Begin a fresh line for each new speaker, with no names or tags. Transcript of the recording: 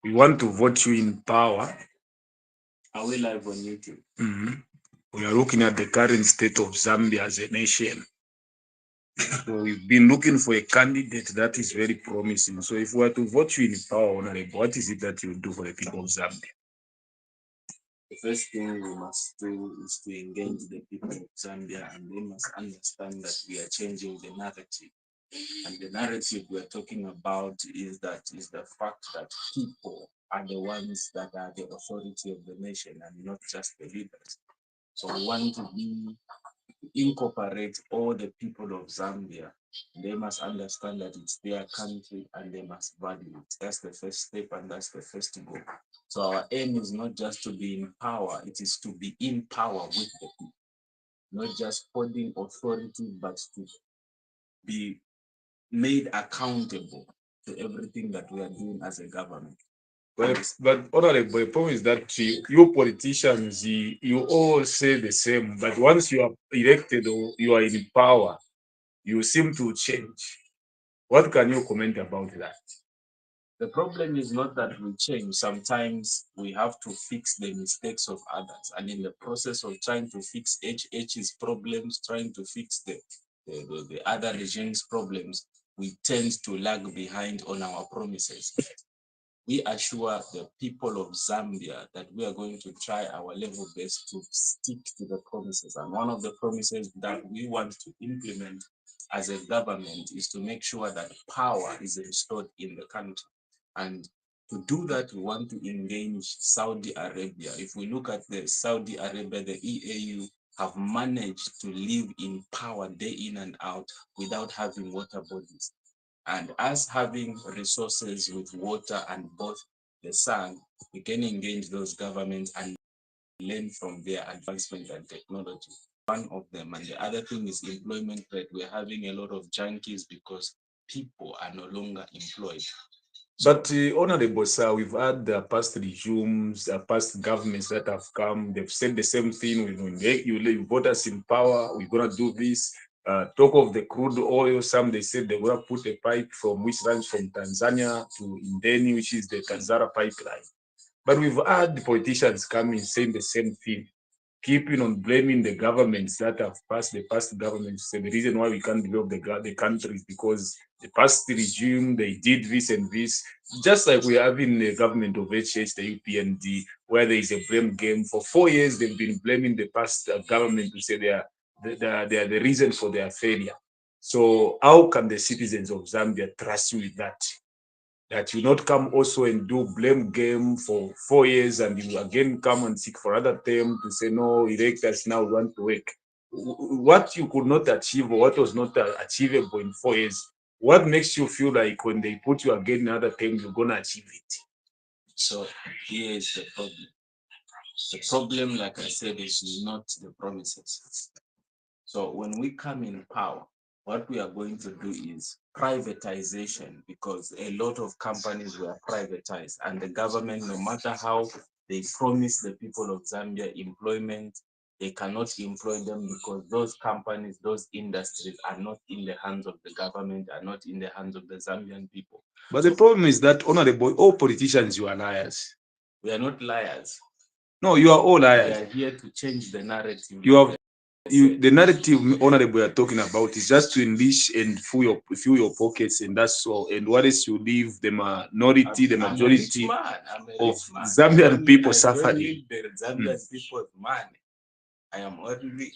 We want to vote you in power.
Are we live on YouTube?
We are looking at the current state of Zambia as a nation. So we've been looking for a candidate that is very promising. So if we were to vote you in power, Honorable, what is it that you will do for the people of Zambia?
The first thing we must do is to engage the people of Zambia, and they must understand that we are changing the narrative. And the narrative we're talking about is the fact that people are the ones that are the authority of the nation and not just the leaders. So we want to incorporate all the people of Zambia. They must understand that it's their country and they must value it. That's the first step and that's the first goal. So our aim is not just to be in power, it is to be in power with the people. Not just holding authority, but to be made accountable to everything that we are doing as a government.
But Honorable, the problem is that you politicians, you all say the same, but once you are elected or you are in power, you seem to change. What can you comment about that?
The problem is not that we change. Sometimes we have to fix the mistakes of others. And in the process of trying to fix HH's problems, trying to fix the other regime's problems, we tend to lag behind on our promises. We assure the people of Zambia that we are going to try our level best to stick to the promises. And one of the promises that we want to implement as a government is to make sure that power is restored in the country. And to do that, we want to engage Saudi Arabia. If we look at the Saudi Arabia, the EAU have managed to live in power day in and out without having water bodies. And us having resources with water and both the sun, we can engage those governments and learn from their advancement and technology. One of them. And the other thing is employment rate. We're having a lot of junkies because people are no longer employed.
But Honorable Sir, we've had the past regimes, past governments that have come. They've said the same thing. You put us in power. We're gonna do this. Talk of the crude oil. Some they said they're gonna put a pipe from which runs from Tanzania to Indeni, which is the Tanzara pipeline. But we've had the politicians coming saying the same thing, keeping on blaming the governments that have passed, the past governments. So the reason why we can't develop the country is because the past regime, they did this and this. Just like we have in the government of HH, the UPND, where there is a blame game. For 4 years, they've been blaming the past government to say they are the reason for their failure. So how can the citizens of Zambia trust you with that? That you not come also and do blame game for 4 years and you again come and seek for other term to say, no, elect us now, we want to work. What you could not achieve or what was not achievable in 4 years, what makes you feel like when they put you again in another term, you're going to achieve it?
So here is the problem. The problem, like I said, is not the promises. So when we come in power, what we are going to do is privatization, because a lot of companies were privatized and the government, no matter how they promise the people of Zambia employment, they cannot employ them because those companies, those industries are not in the hands of the government, are not in the hands of the Zambian people.
But the problem is that, Honorable, all politicians, you are liars.
We are not liars.
No, you are all liars.
We are here to change the narrative.
The narrative, Honorable, we are talking about is just to enrich and fill your pockets, and that's all. And what is you leave the minority, the majority of Zambian people suffering.
The Zambian people's money. I am only